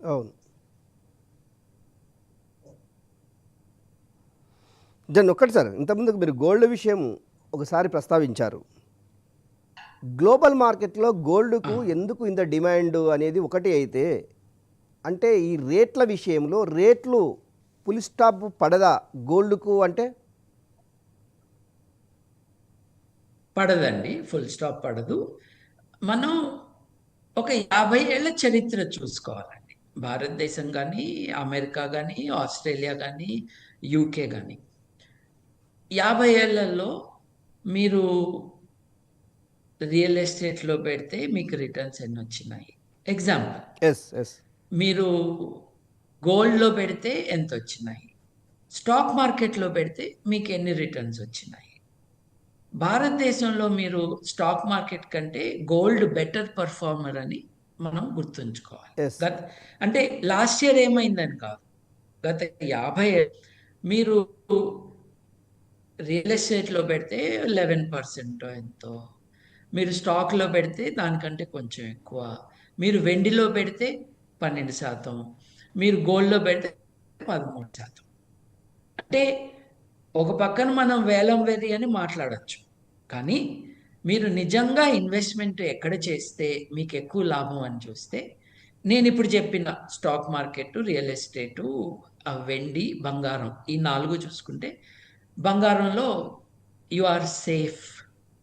అవును. దాన్ని ఒక్కటి సార్, ఇంతకుముందుకు మీరు గోల్డ్ విషయం ఒకసారి ప్రస్తావించారు. గ్లోబల్ మార్కెట్‌లో ఆ! గోల్డ్‌కు ఎందుకు ఇంత డిమాండ్ అనేది ఒకటి అయితే, అంటే ఈ రేట్ల విషయంలో రేట్లు ఫుల్ స్టాప్ పడదా గోల్డ్‌కు అంటే? పడదండి. ఫుల్ స్టాప్ పడదు. మనం ఒక 50 ఏళ్ల చరిత్ర చూసుకోవాలండి. భారతదేశం గానీ, అమెరికా గానీ, ఆస్ట్రేలియా గానీ, యూకే గానీ. 50 ఏళ్లలో మీరు రియల్ ఎస్టేట్‌లో పెడితే మీకు రిటర్న్స్ ఎన్నొచ్చినాయి? ఎగ్జాంపుల్. యెస్. యెస్. మీరు గోల్డ్‌లో పెడితే ఎంతొచ్చినాయి? స్టాక్ మార్కెట్‌లో పెడితే మీకెన్ని రిటర్న్స్ వచ్చినాయి? భారతదేశంలో మీరు స్టాక్ మార్కెట్ కంటే గోల్డ్ బెటర్ పెర్ఫార్మర్ అని మనం గుర్తుంచుకోవాలి. యెస్. గత అంటే లాస్ట్ ఇయర్ ఏమైందని కాదు. గత 50 మీరు రియల్ ఎస్టేట్‌లో పెడితే 11% ఎంతో. మీరు స్టాక్‌లో పెడితే దానికంటే కొంచెం ఎక్కువ. మీరు వెండిలో పెడితే 12%. మీరు గోల్డ్‌లో పెడితే 13%. అంటే ఒక పక్కన మనం వేలం వెర్రి అని మాట్లాడొచ్చు. కానీ మీరు నిజంగా ఇన్వెస్ట్‌మెంట్ ఎక్కడ చేస్తే మీకెక్కువ లాభం అని చూస్తే, నేనిప్పుడు చెప్పిన స్టాక్ మార్కెట్టు, రియల్ ఎస్టేటు, వెండి, బంగారం ఈ 4 చూసుకుంటే, బంగారంలో యూ ఆర్ సేఫ్.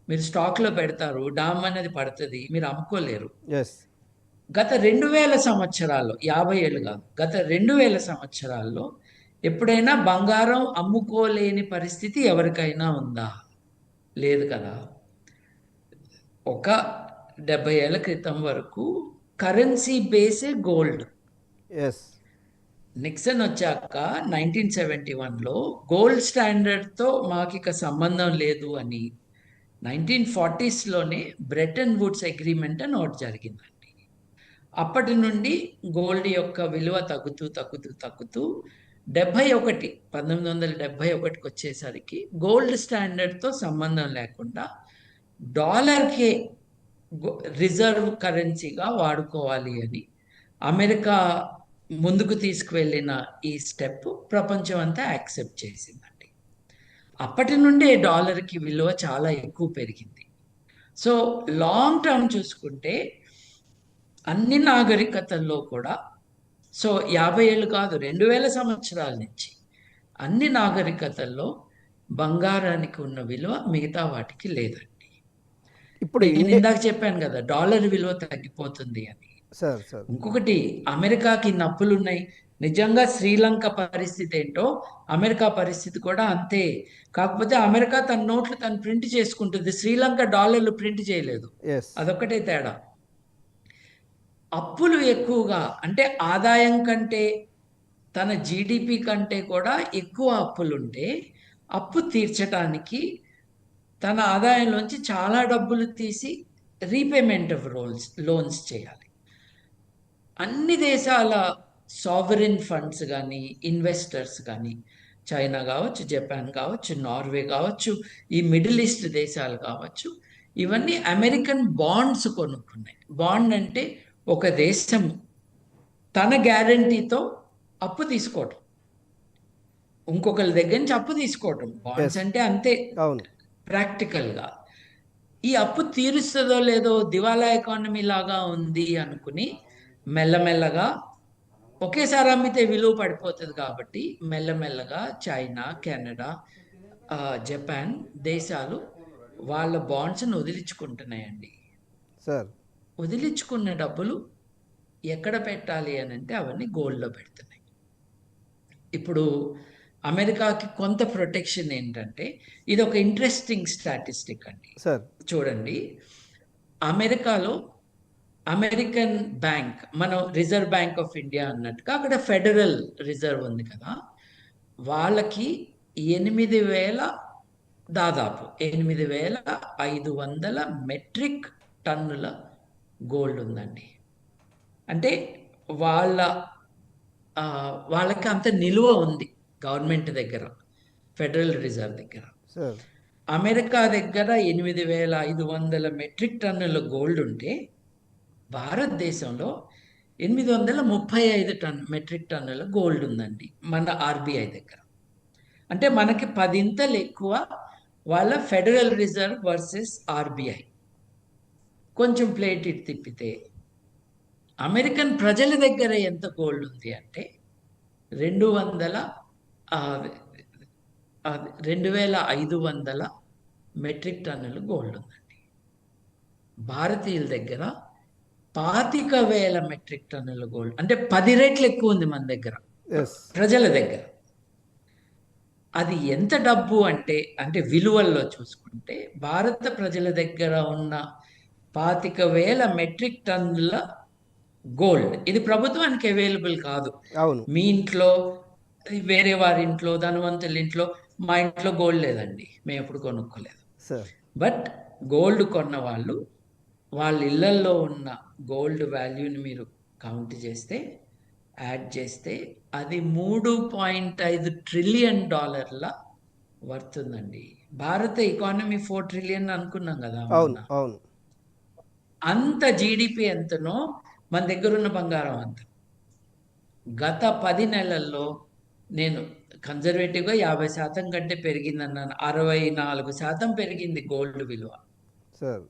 మీరు స్టాక్‌లో పెడతారు. డామ్ అనేది పడతది. మీరు అమ్ముకోలేరు. యెస్. గత 2000 సంవత్సరాల్లో 50 ఏళ్ళు గాదు. గత 2000 సంవత్సరాల్లో ఎప్పుడైనా బంగారం అమ్ముకోలేని పరిస్థితి ఎవరికైనా ఉందా? లేదు కదా! ఒక 70 ఏళ్ల క్రితం వరకు కరెన్సీ బేసే గోల్డ్. యెస్. నిక్సన్ వచ్చాక 1971లో గోల్డ్ స్టాండర్డ్‌తో మాకిక సంబంధం లేదు అని 1940స్‌లోనే బ్రెటన్ వుడ్స్ అగ్రీమెంట్ అని ఒకటి జరిగిందండి. అప్పటి నుండి గోల్డ్ యొక్క విలువ తగ్గుతూ, తగ్గుతూ, తగ్గుతూ 1971 వచ్చేసరికి గోల్డ్ స్టాండర్డ్‌తో సంబంధం లేకుండా డాలర్‌కే గొ రిజర్వ్ కరెన్సీగా వాడుకోవాలి అని అమెరికా ముందుకు తీసుకువెళ్ళిన ఈ స్టెప్ ప్రపంచం అంతా యాక్సెప్ట్ చేసిందండి. అప్పటి నుండే డాలర్‌కి విలువ చాలా ఎక్కువ పెరిగింది. సో, లాంగ్ టర్మ్ చూసుకుంటే అన్ని నాగరికతల్లో కూడా సో 50 ఏళ్ళు కాదు 2000 సంవత్సరాల నుంచి అన్ని నాగరికతల్లో బంగారానికి ఉన్న విలువ మిగతా వాటికి లేదండి. ఇప్పుడు నేను ఇండియా ఇందాక చెప్పాను గదా! డాలర్ విలువ తగ్గిపోతుంది అని. Sir, sir. ఇంకొకటి అమెరికాకి ఇన్ని అప్పులున్నాయి. నిజంగా శ్రీలంక పరిస్థితి ఏంటో అమెరికా పరిస్థితి కూడా అంతే. కాకపోతే అమెరికా తన నోట్లు తను ప్రింట్ చేసుకుంటుంది. శ్రీలంక డాలర్‌లు ప్రింట్ చేయలేదు. యెస్. అదొక్కటే తేడా. అప్పులు ఎక్కువగా అంటే ఆదాయం కంటే తన జీడీపీ కంటే కూడా ఎక్కువ అప్పులుంటే, అప్పు తీర్చటానికి తన ఆదాయంలోంచి చాలా డబ్బులు తీసి రీపేమెంట్ ఆఫ్ లోన్స్ చేయాలి. అన్ని దేశాల సావరిన్ ఫండ్స్ గానీ, ఇన్వెస్టర్స్ గానీ, చైనా గావచ్చు, జపాన్ గావచ్చు, నార్వే గావచ్చు, ఈ మిడిల్ ఈస్ట్ దేశాలు కావచ్చు, ఇవన్నీ అమెరికన్ బాండ్స్ కొనుక్కున్నాయి. బాండ్ అంటే ఒక దేశం తన గ్యారంటీతో అప్పు తీసుకోవటం. ఇంకొకళ్ళ దగ్గర నుంచి అప్పు తీసుకోవటం. Bonds yes. అంటే అంతే అవును. ప్రాక్టికల్‌గా. ఈ అప్పు తీరుస్తదో లేదో దివాలా ఎకానమీ లాగా ఉంది అనుకుని మెల్లమెల్లగా ఒకేసారి అమ్మితే విలువ పడిపోతది కాబట్టి మెల్లమెల్లగా చైనా, కెనడా, జపాన్ దేశాలు వాళ్ళ బాండ్స్‌ని వదిలించుకుంటున్నాయండి. సార్. వదిలించుకున్న డబ్బులు ఎక్కడ పెట్టాలి అనంటే అవన్నీ గోల్డ్‌లో పెడుతున్నాయి. ఇప్పుడు అమెరికాకి కొంత ప్రొటెక్షన్ ఏంటంటే, ఇదొక ఇంట్రెస్టింగ్ స్టాటిస్టిక్ అండి. సార్. చూడండి, అమెరికాలో అమెరికన్ బ్యాంక్ మనం రిజర్వ్ బ్యాంక్ ఆఫ్ ఇండియా అన్నట్టుగా అక్కడ ఫెడరల్ రిజర్వ్ ఉంది కదా! వాళ్ళకి 8,000 దాదాపు 8,500 మెట్రిక్ టన్నుల గోల్డ్ ఉందండి. అంటే వాళ్ళ వాళ్ళకి అంత నిలువ ఉంది గవర్నమెంట్ దగ్గర. ఫెడరల్ రిజర్వ్ దగ్గర. సార్. అమెరికా దగ్గర 8,500 మెట్రిక్ టన్నుల గోల్డ్ ఉంటే, భారతదేశంలో 835 మెట్రిక్ టన్నుల గోల్డ్ ఉందండి మన ఆర్బీఐ దగ్గర. అంటే మనకి 10 ఎక్కువ వాళ్ళ ఫెడరల్ రిజర్వ్ వర్సెస్ ఆర్బీఐ. కొంచెం ప్లేట్ ఇటు తిప్పితే అమెరికన్ ప్రజల దగ్గర ఎంత గోల్డ్ ఉంది అంటే 200 ఆ, 2500 మెట్రిక్ టన్నులు గోల్డ్ ఉందండి. భారతీయుల దగ్గర 25,000 మెట్రిక్ టన్నుల గోల్డ్, అంటే 10 రెట్లు ఎక్కువ ఉంది మన దగ్గర, ఎస్. ప్రజల దగ్గర. అది ఎంత డబ్బు అంటే అంటే విలువల్లో చూసుకుంటే భారత ప్రజల దగ్గర ఉన్న 25,000 మెట్రిక్ టన్నుల గోల్డ్, ఇది ప్రభుత్వానికి అవైలబుల్ కాదు. అవును మీ ఇంట్లో, వేరే వారి ఇంట్లో, ధనవంతుల ఇంట్లో, మా ఇంట్లో గోల్డ్ లేదండి, మేము ఎప్పుడు కొనుక్కోలేదు. సార్. బట్ గోల్డ్ కొన్న వాళ్ళు వాళ్ళ ఇళ్లల్లో ఉన్న గోల్డ్ వాల్యూని మీరు కౌంట్ చేస్తే, యాడ్ చేస్తే అది $3.5 ట్రిలియన్ వర్త్ ఉందండి. భారత ఎకానమీ 4 ట్రిలియన్ అనుకున్నాం కదా మొన్న. అవును అవును అంత జీడిపి ఎంతనో మన దగ్గర ఉన్న బంగారం అంత. గత 10 నెలల్లో నేను కన్జర్వేటివ్గా 50% కంటే పెరిగిందన్నాను. 64% పెరిగింది గోల్డ్ విలువ. సార్.